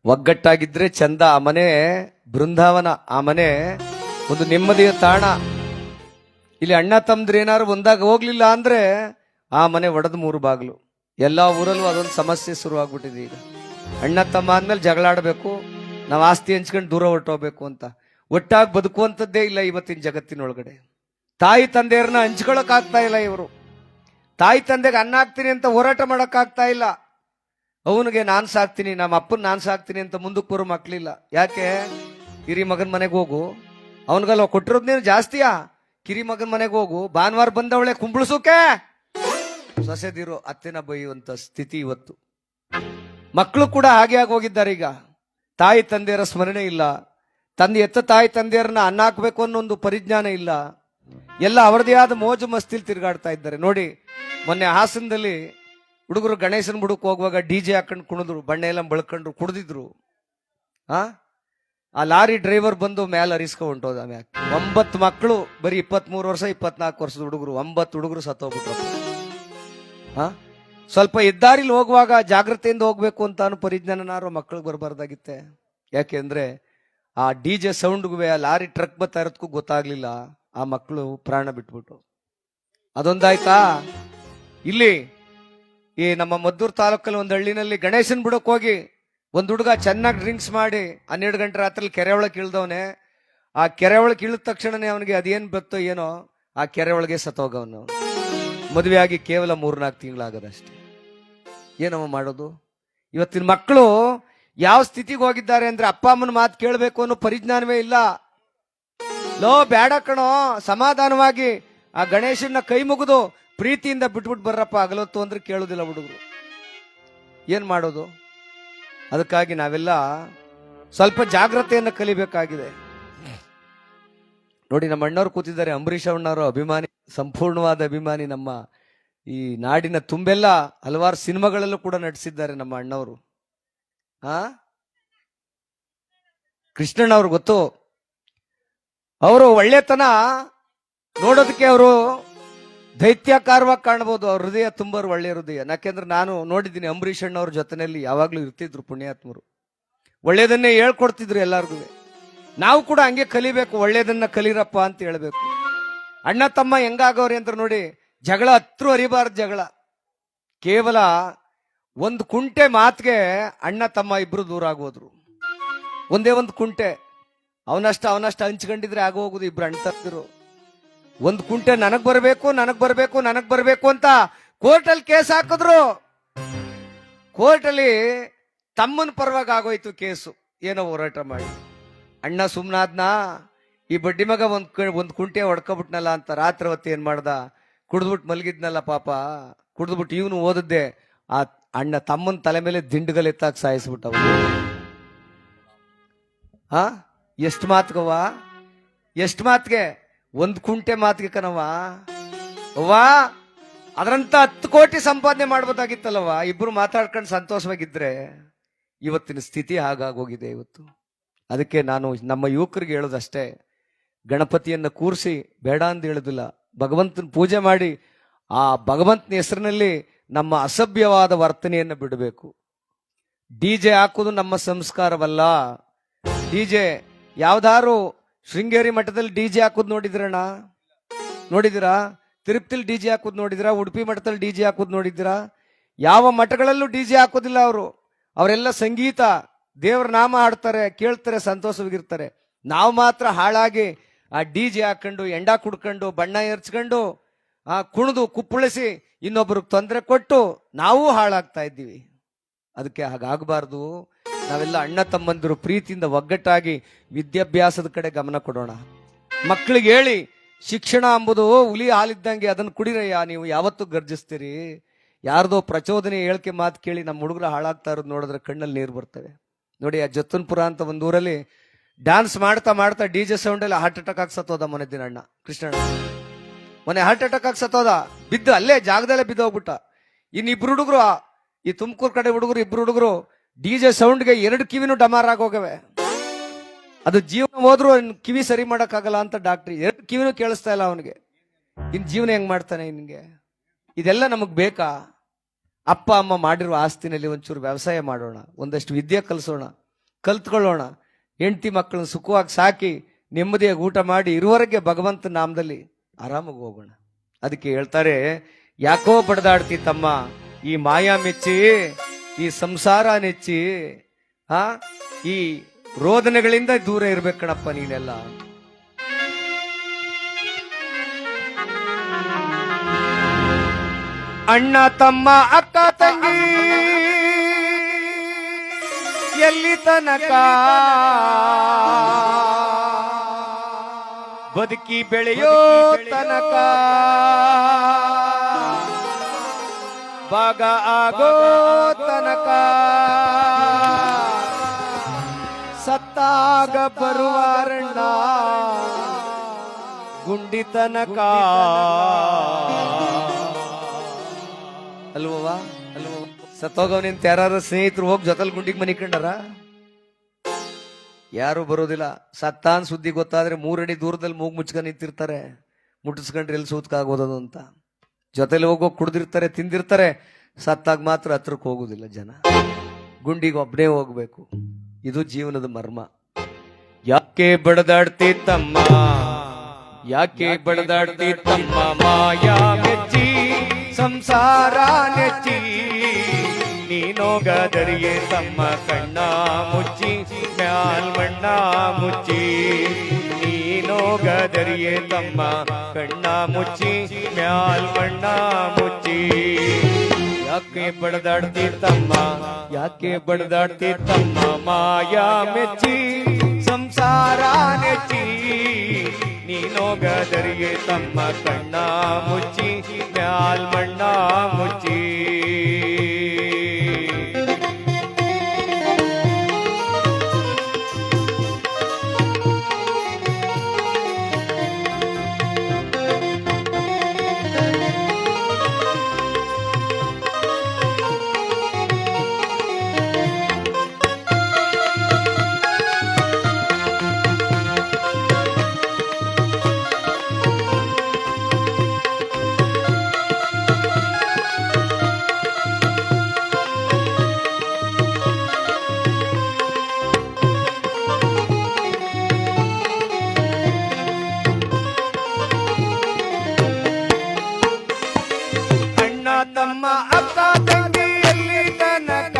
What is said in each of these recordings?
ಒಗ್ಗಟ್ಟಾಗಿದ್ರೆ ಚಂದ. ಆ ಮನೆ ಬೃಂದಾವನ, ಆ ಮನೆ ಒಂದು ನೆಮ್ಮದಿಯ ತಾಣ. ಇಲ್ಲಿ ಅಣ್ಣ ತಮ್ಮದ್ರು ಏನಾದ್ರು ಒಂದಾಗ ಹೋಗ್ಲಿಲ್ಲ ಅಂದ್ರೆ ಆ ಮನೆ ಒಡೆದು ಮೂರು ಬಾಗ್ಲು. ಎಲ್ಲಾ ಊರಲ್ಲೂ ಅದೊಂದು ಸಮಸ್ಯೆ ಶುರುವಾಗ್ಬಿಟ್ಟಿದೆ ಈಗ. ಅಣ್ಣ ತಮ್ಮ ಆದ್ಮೇಲೆ ಜಗಳಾಡಬೇಕು, ನಾವು ಆಸ್ತಿ ಹಂಚ್ಕೊಂಡು ದೂರ ಹೊರಟೋಗ್ಬೇಕು ಅಂತ. ಒಟ್ಟಾಗಿ ಬದುಕುವಂಥದ್ದೇ ಇಲ್ಲ ಇವತ್ತಿನ ಜಗತ್ತಿನೊಳಗಡೆ. ತಾಯಿ ತಂದೆಯರನ್ನ ಹಂಚ್ಕೊಳಕ್ ಆಗ್ತಾ ಇಲ್ಲ ಇವರು. ತಾಯಿ ತಂದೆಗೆ ಅನ್ನ ಹಾಕ್ತೀನಿ ಅಂತ ಹೋರಾಟ ಮಾಡಕ್ ಆಗ್ತಾ ಇಲ್ಲ. ಅವನಿಗೆ ನಾನ್ ಸಾಕ್ತೀನಿ, ನಮ್ಮ ಅಪ್ಪನ್ ನಾನ್ ಸಾಕ್ತೀನಿ ಅಂತ ಮುಂದಕ್ಕೆ ಬರೋ ಮಕ್ಳಿಲ್ಲ. ಯಾಕೆ? ಹಿರಿ ಮಗನ್ ಮನೆಗೆ ಹೋಗು, ಅವನ್ಗಲ್ಲ ಕೊಟ್ಟಿರೋದ್ನೇನು ಜಾಸ್ತಿಯಾ? ಕಿರಿ ಮಗನ್ ಮನೆಗೆ ಹೋಗು, ಭಾನುವಾರ ಬಂದವಳೆ ಕುಂಬಳಸೋಕೆ ಸೊಸೆದಿರೋ ಅತ್ತೆನ ಬೈಯುವಂತ ಸ್ಥಿತಿ ಇವತ್ತು. ಮಕ್ಕಳು ಕೂಡ ಹಾಗೆ ಆಗೋಗಿದ್ದಾರೆ ಈಗ. ತಾಯಿ ತಂದೆಯರ ಸ್ಮರಣೆ ಇಲ್ಲ, ತಂದೆ ಎತ್ತ ತಾಯಿ ತಂದೆಯರನ್ನ ಅನ್ನ ಹಾಕ್ಬೇಕು ಅನ್ನೋ ಒಂದು ಪರಿಜ್ಞಾನ ಇಲ್ಲ. ಎಲ್ಲ ಅವರದೇ ಆದ ಮೋಜು ಮಸ್ತಿಲ್ ತಿರುಗಾಡ್ತಾ ಇದ್ದಾರೆ. ನೋಡಿ, ಮೊನ್ನೆ ಹಾಸನದಲ್ಲಿ ಹುಡುಗರು ಗಣೇಶನ ಬುಡಕ್ ಹೋಗುವಾಗ ಡಿಜೆ ಹಾಕೊಂಡು ಕುಣಿದ್ರು, ಬಣ್ಣ ಎಲ್ಲ ಬಳ್ಕೊಂಡ್ರು, ಕುಡ್ದಿದ್ರು. ಆ ಲಾರಿ ಡ್ರೈವರ್ ಬಂದು ಮೇಲೆ ಹರಿಸ್ಕೊಂಡು ಹೊಂಟೋದ. 9 ಮಕ್ಕಳು, ಬರೀ 23 ವರ್ಷ 24 ವರ್ಷದ ಹುಡುಗರು, 9 ಹುಡುಗರು ಸತ್ತೋಗ್ಬಿಟ್ರು. ಸ್ವಲ್ಪ ಹೆದ್ದಾರಿಲಿ ಹೋಗುವಾಗ ಜಾಗ್ರತೆಯಿಂದ ಹೋಗ್ಬೇಕು ಅಂತ ಅನ್ನೋ ಪರಿಜ್ಞಾನನಾರು ಮಕ್ಕಳಿಗೆ ಬರಬಾರ್ದಾಗಿತ್ತೆ. ಯಾಕೆಂದ್ರೆ ಆ ಡಿಜೆ ಸೌಂಡ್ಗೂ ಆ ಲಾರಿ ಟ್ರಕ್ ಬರ್ತಾ ಇರೋದಕ್ಕೂ ಗೊತ್ತಾಗ್ಲಿಲ್ಲ, ಆ ಮಕ್ಕಳು ಪ್ರಾಣ ಬಿಟ್ಬಿಟ್ಟು. ಅದೊಂದಾಯ್ತಾ? ಇಲ್ಲಿ ಈ ನಮ್ಮ ಮದ್ದೂರು ತಾಲೂಕಲ್ಲಿ ಒಂದು ಹಳ್ಳಿನಲ್ಲಿ ಗಣೇಶನ್ ಬಿಡಕ್ ಹೋಗಿ ಒಂದು ಹುಡುಗ ಚೆನ್ನಾಗಿ ಡ್ರಿಂಕ್ಸ್ ಮಾಡಿ 12 ಗಂಟೆ ರಾತ್ರಿ ಕೆರೆ ಒಳಗೆ ಇಳ್ದವನೆ. ಆ ಕೆರೆ ಒಳಗೆ ಇಳಿದ ತಕ್ಷಣನೇ ಅವನಿಗೆ ಅದೇನ್ ಬತ್ತೋ ಏನೋ, ಆ ಕೆರೆ ಒಳಗೆ ಸತ್ತೋಗವನು. ಮದುವೆ ಆಗಿ ಕೇವಲ 3-4 ತಿಂಗಳಾಗದಷ್ಟೇ. ಏನವ ಮಾಡೋದು? ಇವತ್ತಿನ ಮಕ್ಕಳು ಯಾವ ಸ್ಥಿತಿಗೆ ಹೋಗಿದ್ದಾರೆ ಅಂದ್ರೆ ಅಪ್ಪ ಅಮ್ಮನ ಮಾತು ಕೇಳಬೇಕು ಅನ್ನೋ ಪರಿಜ್ಞಾನವೇ ಇಲ್ಲ. ಲೋ ಬೇಡ ಕಣೋ, ಸಮಾಧಾನವಾಗಿ ಆ ಗಣೇಶನ್ನ ಕೈ ಮುಗಿದು ಪ್ರೀತಿಯಿಂದ ಬಿಟ್ಬಿಟ್ಟು ಬರ್ರಪ್ಪ ಅಗಲತ್ತು ಅಂದ್ರೆ ಕೇಳೋದಿಲ್ಲ ಹುಡುಗರು. ಏನ್ ಮಾಡೋದು? ಅದಕ್ಕಾಗಿ ನಾವೆಲ್ಲ ಸ್ವಲ್ಪ ಜಾಗ್ರತೆಯನ್ನು ಕಲಿಬೇಕಾಗಿದೆ. ನೋಡಿ, ನಮ್ಮ ಅಣ್ಣವ್ರು ಕೂತಿದ್ದಾರೆ, ಅಂಬರೀಷ್ ಅಣ್ಣವರು ಅಭಿಮಾನಿ, ಸಂಪೂರ್ಣವಾದ ಅಭಿಮಾನಿ. ನಮ್ಮ ಈ ನಾಡಿನ ತುಂಬೆಲ್ಲ ಹಲವಾರು ಸಿನಿಮಾಗಳಲ್ಲೂ ಕೂಡ ನಟಿಸಿದ್ದಾರೆ ನಮ್ಮ ಅಣ್ಣವರು. ಕೃಷ್ಣಣ್ಣವ್ರು ಗೊತ್ತು. ಅವರು ಒಳ್ಳೆತನ ನೋಡೋದಕ್ಕೆ ಅವರು ದೈತ್ಯಾಕಾರವಾಗಿ ಕಾಣಬಹುದು. ಅವ್ರ ಹೃದಯ ತುಂಬ ಒಳ್ಳೆ ಹೃದಯ. ಯಾಕೆಂದ್ರೆ ನಾನು ನೋಡಿದ್ದೀನಿ, ಅಂಬರೀಷ್ ಅಣ್ಣವ್ರ ಜೊತೆನಲ್ಲಿ ಯಾವಾಗ್ಲೂ ಇರ್ತಿದ್ರು ಪುಣ್ಯಾತ್ಮರು. ಒಳ್ಳೇದನ್ನೇ ಹೇಳ್ಕೊಡ್ತಿದ್ರು ಎಲ್ಲಾರ್ಗು. ನಾವು ಕೂಡ ಹಂಗೆ ಕಲಿಬೇಕು, ಒಳ್ಳೇದನ್ನ ಕಲೀರಪ್ಪ ಅಂತ ಹೇಳ್ಬೇಕು. ಅಣ್ಣ ತಮ್ಮ ಹೆಂಗಾಗವ್ರಿ ಅಂತ ನೋಡಿ, ಜಗಳ ಹತ್ರ ಹರಿಬಾರ್ದು. ಜಗಳ ಕೇವಲ ಒಂದು ಕುಂಟೆ ಮಾತಿಗೆ ಅಣ್ಣ ತಮ್ಮ ಇಬ್ರು ದೂರ ಆಗೋದ್ರು. ಒಂದೇ ಒಂದು ಕುಂಟೆ, ಅವನಷ್ಟ ಹಂಚ್ಕೊಂಡಿದ್ರೆ ಆಗೋಗುದು. ಇಬ್ರು ಅಣ್ಣ ತಪ್ಪಿದ್ರು. ಒಂದು ಕುಂಟೆ ನನಗ್ ಬರ್ಬೇಕು ಅಂತ ಕೋರ್ಟಲ್ಲಿ ಕೇಸ್ ಹಾಕಿದ್ರು. ಕೋರ್ಟಲ್ಲಿ ತಮ್ಮನ ಪರವಾಗಿ ಆಗೋಯ್ತು ಕೇಸು. ಏನೋ ಹೋರಾಟ ಮಾಡಿ ಅಣ್ಣ ಸುಮ್ನಾದ್ನ. ಈ ಬಡ್ಡಿ ಮಗ ಒಂದ್ ಕುಂಟೆ ಹೊಡ್ಕೊಬಿಟ್ನಲ್ಲ ಅಂತ ರಾತ್ರಿ ಹೊತ್ತು ಏನ್ ಮಾಡ್ದ, ಕುಡ್ದ್ಬಿಟ್ಟು ಮಲಗಿದ್ನಲ್ಲ ಪಾಪ, ಕುಡ್ದ್ಬಿಟ್ಟು ಇವನು ಓದದ್ದೆ ಆ ಅಣ್ಣ ತಮ್ಮನ ತಲೆ ಮೇಲೆ ದಿಂಡುಗಲ್ ಎತ್ತಾಕ್ ಸಾಯಿಸ್ಬಿಟ್ಟ. ಎಷ್ಟು ಮಾತ್ಗವ್ವ, ಎಷ್ಟು ಮಾತ್ಗೆ? ಒಂದ್ ಕುಂಟೆ ಮಾತಿಗೆ ಕಣವ ಅವ್ವಾ. ಅದರಂತ 10 ಕೋಟಿ ಸಂಪಾದನೆ ಮಾಡ್ಬೋದಾಗಿತ್ತಲ್ಲವ, ಇಬ್ರು ಮಾತಾಡ್ಕೊಂಡು ಸಂತೋಷವಾಗಿದ್ರೆ. ಇವತ್ತಿನ ಸ್ಥಿತಿ ಹಾಗಾಗೋಗಿದೆ ಇವತ್ತು. ಅದಕ್ಕೆ ನಾನು ನಮ್ಮ ಯುವಕರಿಗೆ ಹೇಳೋದಷ್ಟೇ, ಗಣಪತಿಯನ್ನ ಕೂರಿಸಿ ಬೇಡ ಅಂತ ಹೇಳುದಿಲ್ಲ, ಭಗವಂತನ ಪೂಜೆ ಮಾಡಿ ಆ ಭಗವಂತನ ಹೆಸರಿನಲ್ಲಿ ನಮ್ಮ ಅಸಭ್ಯವಾದ ವರ್ತನೆಯನ್ನು ಬಿಡಬೇಕು. ಡಿಜೆ ಹಾಕೋದು ನಮ್ಮ ಸಂಸ್ಕಾರವಲ್ಲ. ಡಿಜೆ ಯಾವ್ದಾರು ಶೃಂಗೇರಿ ಮಠದಲ್ಲಿ ಡಿಜೆ ಹಾಕೋದು ನೋಡಿದಿರಾ? ತಿರುಪತಿಲಿ ಡಿಜೆ ಹಾಕೋದು ನೋಡಿದಿರಾ? ಉಡುಪಿ ಮಠದಲ್ಲಿ ಡಿಜೆ ಹಾಕೋದು ನೋಡಿದಿರಾ? ಯಾವ ಮಠಗಳಲ್ಲೂ ಡಿಜೆ ಹಾಕೋದಿಲ್ಲ ಅವರು. ಅವರೆಲ್ಲ ಸಂಗೀತ, ದೇವರ ನಾಮ ಹಾಡ್ತಾರೆ, ಕೇಳ್ತಾರೆ, ಸಂತೋಷವಾಗಿರ್ತಾರೆ. ನಾವು ಮಾತ್ರ ಹಾಳಾಗಿ ಆ ಡಿಜೆ ಹಾಕೊಂಡು, ಎಂಡ ಕುಡ್ಕೊಂಡು, ಬಣ್ಣ ಎರಚ್ಕೊಂಡು, ಕುಣಿದು ಕುಪ್ಪಳಿಸಿ ಇನ್ನೊಬ್ರಿಗೆ ತೊಂದರೆ ಕೊಟ್ಟು ನಾವು ಹಾಳಾಗ್ತಾ ಇದ್ದೀವಿ. ಅದಕ್ಕೆ ಹಾಗಾಗಬಾರ್ದು. ನಾವೆಲ್ಲ ಅಣ್ಣ ತಮ್ಮಂದಿರು ಪ್ರೀತಿಯಿಂದ ಒಗ್ಗಟ್ಟಾಗಿ ವಿದ್ಯಾಭ್ಯಾಸದ ಕಡೆ ಗಮನ ಕೊಡೋಣ. ಮಕ್ಕಳಿಗೆ ಹೇಳಿ, ಶಿಕ್ಷಣ ಎಂಬುದು ಹುಲಿ ಹಾಲಿದ್ದಂಗೆ, ಅದನ್ನು ಕುಡಿರಯ್ಯ. ನೀವು ಯಾವತ್ತೂ ಗರ್ಜಿಸ್ತೀರಿ. ಯಾರ್ದೋ ಪ್ರಚೋದನೆ ಹೇಳಿಕೆ ಮಾತು ಕೇಳಿ ನಮ್ಮ ಹುಡುಗರು ಹಾಳಾಗ್ತಾ ಇರೋದು ನೋಡಿದ್ರೆ ಕಣ್ಣಲ್ಲಿ ನೀರು ಬರ್ತವೆ. ನೋಡಿ, ಆ ಜತ್ತನ್ಪುರ ಅಂತ ಒಂದು ಊರಲ್ಲಿ ಡ್ಯಾನ್ಸ್ ಮಾಡ್ತಾ ಡಿಜೆ ಸೌಂಡಲ್ಲಿ ಹಾರ್ಟ್ ಅಟ್ಯಾಕ್ ಆಗಿ ಸತ್ತೋದ ಮೊನ್ನೆ ದಿನ ಅಣ್ಣ ಕೃಷ್ಣಣ್ಣ. ಮೊನ್ನೆ ಹಾರ್ಟ್ ಅಟ್ಯಾಕ್ ಆಗಿ ಸತ್ತೋದ, ಬಿದ್ದು ಅಲ್ಲೇ ಜಾಗದಲ್ಲೇ ಬಿದ್ದೋಗ್ಬಿಟ್ಟ. ಇನ್ನಿಬ್ರು ಹುಡುಗರು, ಈ ತುಮಕೂರು ಕಡೆ ಹುಡುಗರು, 2 ಹುಡುಗರು ಡಿಜೆ ಸೌಂಡ್ಗೆ 2 ಕಿವಿನೂ ಡಮಾರ್ ಆಗೋಗವೆ. ಅದು ಜೀವನ ಹೋದ್ರು ಕಿವಿ ಸರಿ ಮಾಡಕ್ಕಾಗಲ್ಲ ಅಂತ ಡಾಕ್ಟ್ರಿ. 2 ಕಿವಿನೂ ಕೇಳಿಸ್ತಾ ಇಲ್ಲ ಅವನಿಗೆ. ಇನ್ ಜೀವನ ಹೆಂಗ್ ಮಾಡ್ತಾನೆ ನಿನ್ಗೆ? ಇದೆಲ್ಲ ನಮಗ್ ಬೇಕಾ? ಅಪ್ಪ ಅಮ್ಮ ಮಾಡಿರುವ ಆಸ್ತಿನಲ್ಲಿ ಒಂಚೂರು ವ್ಯವಸಾಯ ಮಾಡೋಣ, ಒಂದಷ್ಟು ವಿದ್ಯೆ ಕಲಿಸೋಣ. ಕಲ್ತ್ಕೊಳ್ಳೋಣ. ಹೆಂಡತಿ ಮಕ್ಕಳನ್ನ ಸುಖವಾಗಿ ಸಾಕಿ ನೆಮ್ಮದಿಯಾಗಿ ಊಟ ಮಾಡಿ ಇರುವವರೆಗೆ ಭಗವಂತ ನಾಮದಲ್ಲಿ ಆರಾಮಾಗಿ ಹೋಗೋಣ. ಅದಕ್ಕೆ ಹೇಳ್ತಾರೆ, ಯಾಕೋ ಬಡದಾಡ್ತಿ ತಮ್ಮ, ಈ ಮಾಯಾ ಮೆಚ್ಚಿ, ಈ ಸಂಸಾರ ನೆಚ್ಚಿ, ಈ ರೋದನೆಗಳಿಂದ ದೂರ ಇರ್ಬೇಕು ಕಣಪ್ಪ ನೀನೆಲ್ಲ. ಅಣ್ಣ ತಮ್ಮ ಅಕ್ಕ ತಂಗಿ ಎಲ್ಲಿ ತನಕ ಬದುಕಿ ಬೆಳೆಯೋ ತನಕ ಭಾಗ ಆಗೋ ತನಕ ಸತ್ತಾಗ ಬರುವಾರಣ್ಣ ಗುಂಡಿ ತನಕ. ಅಲ್ವಾ ಅಲ್ವ? ಸತ್ತೋಗವನಿಂತ ಯಾರು ಸ್ನೇಹಿತರು ಹೋಗಿ ಜೊತೆಲ್ ಗುಂಡಿಗೆ ಮನಿ ಕಂಡಾರ? ಯಾರು ಬರೋದಿಲ್ಲ. ಸತ್ತಾನ್ ಸುದ್ದಿ ಗೊತ್ತಾದ್ರೆ 3 ಅಡಿ ದೂರದಲ್ಲಿ ಮೂಗ್ ಮುಚ್ಕೊಂಡು ನಿಂತಿರ್ತಾರೆ. ಮುಟ್ಟಿಸ್ಕೊಂಡ್ರೆ ಎಲ್ಲಿ ಸೂತ್ಕಾಗೋದದು ಅಂತ. ಜೊತೆಲಿ ಹೋಗೋಗಿ ಕುಡ್ದಿರ್ತಾರೆ, ತಿಂದಿರ್ತಾರೆ. ಸತ್ತಾಗ ಮಾತ್ರ ಹತ್ರಕ್ಕೆ ಹೋಗುದಿಲ್ಲ ಜನ. ಗುಂಡಿಗೆ ಒಬ್ಬನೇ ಹೋಗ್ಬೇಕು. ಇದು ಜೀವನದ ಮರ್ಮ. ಯಾಕೆ ಬಡದಾಡ್ತಿ ತಮ್ಮ, ಯಾಕೆ ಬಡದಾಡ್ತಿ ತಮ್ಮ, ಮಾಯಾ ಮೆಚ್ಚಿ ಸಂಸಾರ ನೆಚ್ಚಿ ನೀನೋಗದರಿಯೇ ತಮ್ಮ ಕಣ್ಣ ಮುಚ್ಚಿ ಮ್ಯಾಲ್ ಮಣ್ಣ ಮುಚ್ಚಿ. ನೀನೋಗದರಿಯೇ ತಮ್ಮ ಕಣ್ಣ ಮುಚ್ಚಿ ಮ್ಯಾಲ್ ಮಣ್ಣ ಮುಚ್ಚಿ. ಯಾಕೆ ಬಡದಾಡ್ತಿ ತಮ್ಮ, ಯಾಕೆ ಬಡದಾಡ್ತಿ ತಮ್ಮ, ಮಾಯಾ ಮೆಚ್ಚಿ ಸಂಸಾರ ನೆಚ್ಚಿ ನೀನೋಗದರಿಯೇ ತಮ್ಮ ಕಣ್ಣ ಮುಚ್ಚಿ ಮ್ಯಾಲ್ ಮಣ್ಣ ಮುಚ್ಚಿ. ತಮ್ಮ ಅಕ್ಕ ತಂಗಿ ಎಲ್ಲಿ ತನಕ,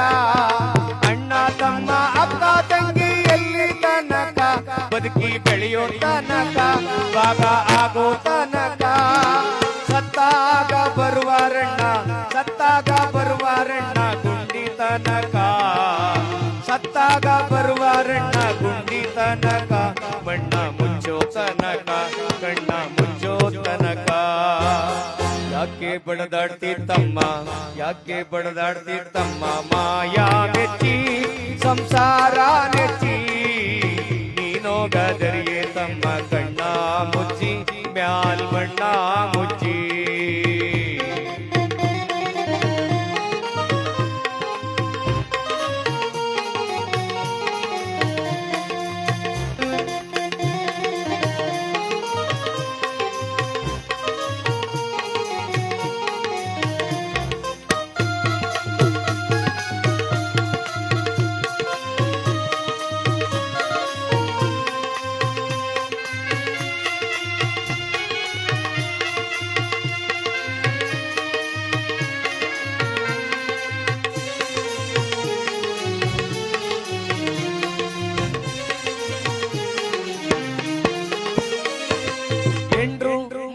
ಅಣ್ಣ ತಮ್ಮ ಅಕ್ಕ ತಂಗಿ ಎಲ್ಲಿ ತನಕ ಬದುಕಿ ಬೆಳೆಯೋ ತನಕ ಭಾಗ ಆಗೋ ತನಕ ಸತ್ತಾಗ ಬರುವಾರಣ್ಣ, ಸತ್ತಾಗ ಬರುವಾರಣ್ಣ ಗುಂಡಿ ತನಕ, ಸತ್ತಾಗ ಬರುವಾರಣ್ಣ ಗುಂಡಿ ತನಕ ಬಣ್ಣ ಮುಚ್ಚೋ ತನಕ ಕಣ್ಣ ಮುಚ್ಚೋ ತನಕ. ಯಾಕೆ ಬಡದಾಡ್ತಿ ತಮ್ಮ, ಯಾಕೆ ಬಡದಾಡ್ತಿ ತಮ್ಮ, ಮಾಯಾ ನೆಚ್ಚಿ ಸಂಸಾರ ನೆಚ್ಚಿ ನೀನೋಗದರಿಯೇ ತಮ್ಮ ಕಣ್ಣ ಮುಚ್ಚಿ ಮ್ಯಾಲ್ ಬಣ್ಣ ಮುಚ್ಚಿ.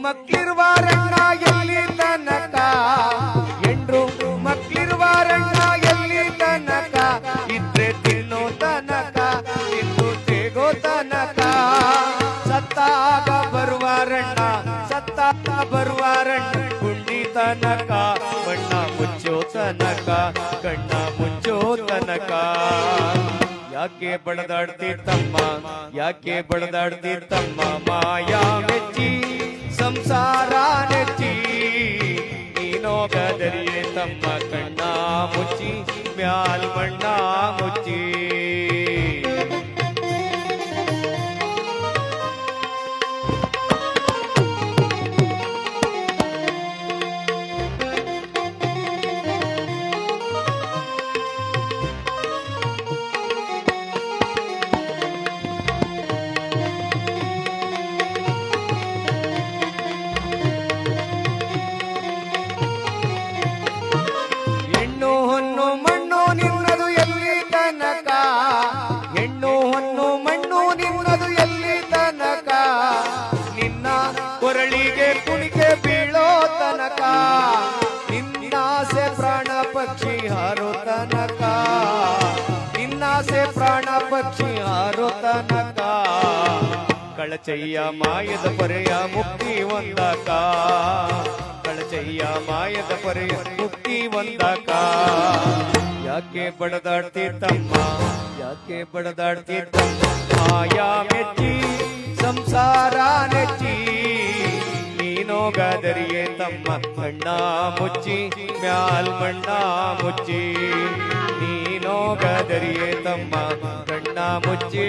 ಮಕ್ಳಿರುವಾರಣ್ಣ ಎಲ್ಲಿ ತನಕ, ಎಂಡ್ರು ಮಕ್ಳಿರುವಾರಣ್ಣ ಎಲ್ಲಿ ತನಕ ಇದ್ರೆ ತಿನ್ನೋ ತನಕ, ತಿಂದು ತೇಗೋ ತನಕ ಸತ್ತಾಗ ಬರುವಾರಣ್ಣ, ಸತ್ತಾಗ ಬರುವಾರಣ್ಣ ಗುಂಡಿ ತನಕ ಬಣ್ಣ ಮುಚ್ಚೋ ತನಕ ಕಣ್ಣ ಮುಚ್ಚೋ ತನಕ. ಯಾಕೆ ಬಡದಾಡ್ತಿ ತಮ್ಮ, ಯಾಕೆ ಬಡದಾಡ್ತಿ ತಮ್ಮ, ಮಾಯಾ ಮೆಚ್ಚಿ ಸಂಸಾರ ನೆಚ್ಚಿ ನೀನೋಗದರಿಯೇ ತಮ್ಮ ಕಣ್ಣ ಮುಚ್ಚಿ ಮ್ಯಾಲ್ ಮಣ್ಣ ಮುಚ್ಚಿ. ಆಸೆ ಪ್ರಾಣ ಪಕ್ಷಿ ಹಾರೋ ತನಕ ಕಳಚಯ್ಯ ಮಾಯದ ಪರೆಯ ಮುಕ್ತಿ ಒಂದಕ ಕಳಚಯ್ಯ ಮಾಯದ ಪರೆಯ ಮುಕ್ತಿ ಒಂದಕ ಯಾಕೆ ಬಡದಾಡ್ತಿ ತಮ್ಮ ಯಾಕೆ ಬಡದಾಡ್ತಿ ತಮ್ಮ ಮಾಯಾ ಮೆಚ್ಚಿ ಸಂಸಾರ ನೆಚ್ಚಿ ನೀನೋಗಾದರಿಯೇ ತಮ್ಮ ಕಣ್ಣ ಮುಚ್ಚಿ ಮ್ಯಾಲ್ ಮಣ್ಣ ಮುಚ್ಚಿ ನೀನೋಗಾದರಿಯೇ ತಮ್ಮ ಕಣ್ಣ ಮುಚ್ಚಿ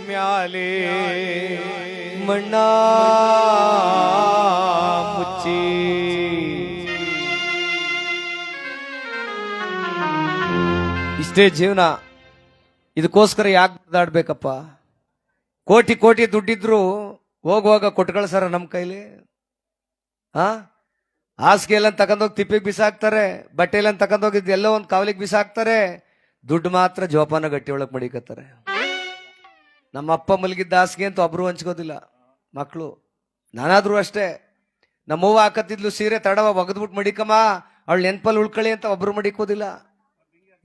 ಮ್ಯಾಲೆ ಮಣ್ಣ ಮುಚ್ಚಿ. ಇಷ್ಟೇ ಜೀವನ. ಇದಕ್ಕೋಸ್ಕರ ಯಾಕೆ ಬದಾಡ್ಬೇಕಪ್ಪ? ಕೋಟಿ ಕೋಟಿ ದುಡ್ಡಿದ್ರು ಹೋಗುವಾಗ ಕೊಟ್ಕಳ್ಸಾರ ನಮ್ಮ ಕೈಲಿ. ಹಾಸಿಗೆ ಎಲ್ಲ ತಗೊಂಡೋಗಿ ತಿಪ್ಪಿಗೆ ಬಿಸಾಕ್ತಾರೆ, ಬಟ್ಟೆ ಎಲ್ಲ ತಗೊಂಡೋಗಿದ್ದು ಎಲ್ಲೋ ಒಂದು ಕಾವಲಿಗೆ ಬಿಸಾಕ್ತಾರೆ, ದುಡ್ಡು ಮಾತ್ರ ಜೋಪಾನ ಗಟ್ಟಿ ಒಳಗೆ ಮಡಿಕತ್ತಾರೆ. ನಮ್ಮ ಅಪ್ಪ ಮಲಗಿದ್ದ ಹಾಸಿಗೆ ಅಂತ ಒಬ್ರು ಹಂಚ್ಕೋದಿಲ್ಲ ಮಕ್ಕಳು. ನಾನಾದ್ರೂ ಅಷ್ಟೇ. ನಮ್ಮವ್ವ ಹಾಕತ್ತಿದ್ಲು ಸೀರೆ ತಡವ ಒಗದ್ಬಿಟ್ಟು ಮಡಿಕಮ್ಮ ಅವಳು ನೆನ್ಪಲ್ಲಿ ಉಳ್ಕೊಳ್ಳಿ ಅಂತ ಒಬ್ರು ಮಡಿಕೋದಿಲ್ಲ.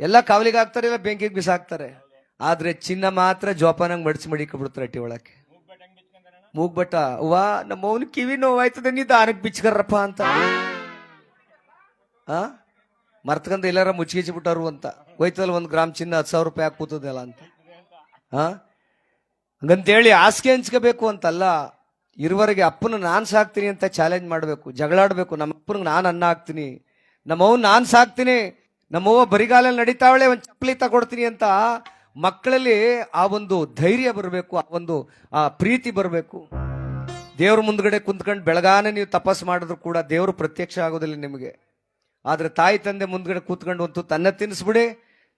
ಎಲ್ಲ ಕಾವಲಿಗೆ ಹಾಕ್ತಾರೆ, ಇಲ್ಲ ಬೆಂಕಿಗೆ ಬಿಸಾಕ್ತಾರೆ. ಆದ್ರೆ ಚಿನ್ನ ಮಾತ್ರ ಜೋಪಾನಾಗ ಮಡಿಸಿ ಮಡಿಕೊಬಿಡ್ತಾರೆ ಅಟ್ಟಿ ಒಳಕ್ಕೆ. ಮೂಗ್ಬಟ್ಟ ಅವ್ವ ನಮ್ಮ ಅವನು ಕಿವಿ ನೋವಾಯ್ತದೆ, ನೀ ದಾನಕ್ಕೆ ಬಿಚ್ಕರ್ರಪ್ಪ ಅಂತ ಮರ್ತ್ಕಂದ ಎಲ್ಲಾರ ಮುಚ್ಚಿಗಿಚ್ಬಿಟ್ಟಾರು ಅಂತ. ಹೋಯ್ತಲ್ಲ 1 ಗ್ರಾಮ್ ಚಿನ್ನ 10,000 ರೂಪಾಯಿ ಹಾಕಿ ಕೂತದಲ್ಲ ಅಂತ. ಹಂಗಂತೇಳಿ ಹಾಸಿಗೆ ಹಂಚ್ಕೋಬೇಕು ಅಂತಲ್ಲ, ಇರುವರೆಗೆ ಅಪ್ಪನ ನಾನು ಸಾಕ್ತೀನಿ ಅಂತ ಚಾಲೆಂಜ್ ಮಾಡಬೇಕು, ಜಗಳಾಡ್ಬೇಕು. ನಮ್ಮ ಅಪ್ಪನಿಗೆ ನಾನು ಅನ್ನ ಹಾಕ್ತೀನಿ, ನಮ್ಮವ್ನ ನಾನು ಸಾಕ್ತೀನಿ, ನಮ್ಮವ್ವ ಬರಿಗಾಲಲ್ಲಿ ನಡೀತಾವಳೆ ಒಂದು ಚಪ್ಪಲಿ ತಗೊಡ್ತೀನಿ ಅಂತ ಮಕ್ಕಳಲ್ಲಿ ಆ ಒಂದು ಧೈರ್ಯ ಬರಬೇಕು, ಆ ಪ್ರೀತಿ ಬರಬೇಕು. ದೇವ್ರ ಮುಂದ್ಗಡೆ ಕುಂತ್ಕೊಂಡು ಬೆಳಗಾನೆ ನೀವು ತಪಸ್ ಮಾಡಿದ್ರು ಕೂಡ ದೇವರು ಪ್ರತ್ಯಕ್ಷ ಆಗೋದಿಲ್ಲ ನಿಮಗೆ. ಆದ್ರೆ ತಾಯಿ ತಂದೆ ಮುಂದ್ಗಡೆ ಕೂತ್ಕೊಂಡು ಒಂದು ತನ್ನ ತಿನ್ನಿಸ್ಬಿಡಿ,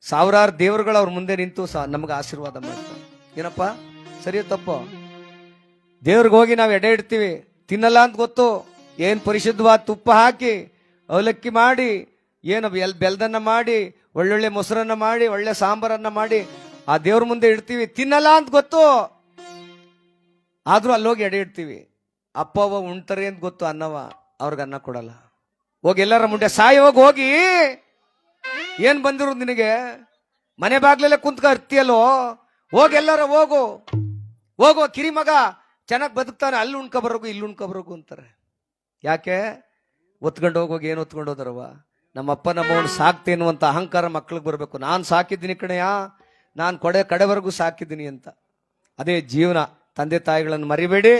ಸಾವಿರಾರು ದೇವರುಗಳು ಅವ್ರ ಮುಂದೆ ನಿಂತು ನಮ್ಗೆ ಆಶೀರ್ವಾದ ಮಾಡ್ತಾರೆ. ಏನಪ್ಪ ಸರಿಯೋ ತಪ್ಪೋ? ದೇವ್ರಿಗೆ ಹೋಗಿ ನಾವು ಎಡೆ ಇಡ್ತೀವಿ, ತಿನ್ನಲ್ಲ ಅಂತ ಗೊತ್ತು, ಏನ್ ಪರಿಶುದ್ಧವಾದ ತುಪ್ಪ ಹಾಕಿ ಅವಲಕ್ಕಿ ಮಾಡಿ, ಏನು ಬೆಲ್ದನ್ನ ಮಾಡಿ, ಒಳ್ಳೊಳ್ಳೆ ಮೊಸರನ್ನ ಮಾಡಿ, ಒಳ್ಳೆ ಸಾಂಬಾರನ್ನ ಮಾಡಿ ಆ ದೇವ್ರ ಮುಂದೆ ಇಡ್ತೀವಿ, ತಿನ್ನಲ್ಲ ಅಂತ ಗೊತ್ತು, ಆದ್ರೂ ಅಲ್ಲೋಗಿ ಎಡೆ ಇಡ್ತೀವಿ. ಅಪ್ಪ ಅವ್ವ ಉಣ್ತಾರೆ ಅಂತ ಗೊತ್ತು, ಅನ್ನವ ಅವ್ರಿಗೆ ಅನ್ನ ಕೊಡಲ್ಲ. ಹೋಗಿ ಎಲ್ಲಾರ ಮುಂದೆ ಸಾಯೋಗಿ ಹೋಗಿ ಏನ್ ಬಂದಿರೋದು ನಿನಗೆ? ಮನೆ ಬಾಗ್ಲೆಲ್ಲ ಕುಂತ್ಕ ಇರ್ತೀಯಲ್ಲೋ, ಹೋಗಿ ಎಲ್ಲಾರ ಹೋಗೋ ಕಿರಿ ಮಗ ಚೆನ್ನಾಗಿ ಬದುಕ್ತಾನೆ, ಅಲ್ಲಿ ಉಣ್ಕೊಬರೋಗು ಇಲ್ಲಿ ಉಣ್ಕೊಬರೋಗು ಅಂತಾರೆ. ಯಾಕೆ? ಒತ್ಕೊಂಡು ಹೋಗೋಗಿ ಏನು ಒತ್ಕೊಂಡು ಹೋದರವ? ನಮ್ಮಪ್ಪ ನಮ್ಮವನು ಸಾಕ್ತೇನು ಅಂತ ಅಹಂಕಾರ ಮಕ್ಳಿಗೆ ಬರಬೇಕು. ನಾನು ಸಾಕಿದ್ದೀನಿ ಕಣೆಯ, ನಾನು ಕಡೆವರೆಗೂ ಸಾಕಿದ್ದೀನಿ ಅಂತ. ಅದೇ ಜೀವನ. ತಂದೆ ತಾಯಿಗಳನ್ನು ಮರಿಬೇಡಿ,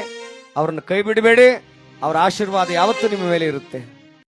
ಅವ್ರನ್ನ ಕೈ ಬಿಡಬೇಡಿ, ಅವ್ರ ಆಶೀರ್ವಾದ ಯಾವತ್ತೂ ನಿಮ್ಮ ಮೇಲೆ ಇರುತ್ತೆ.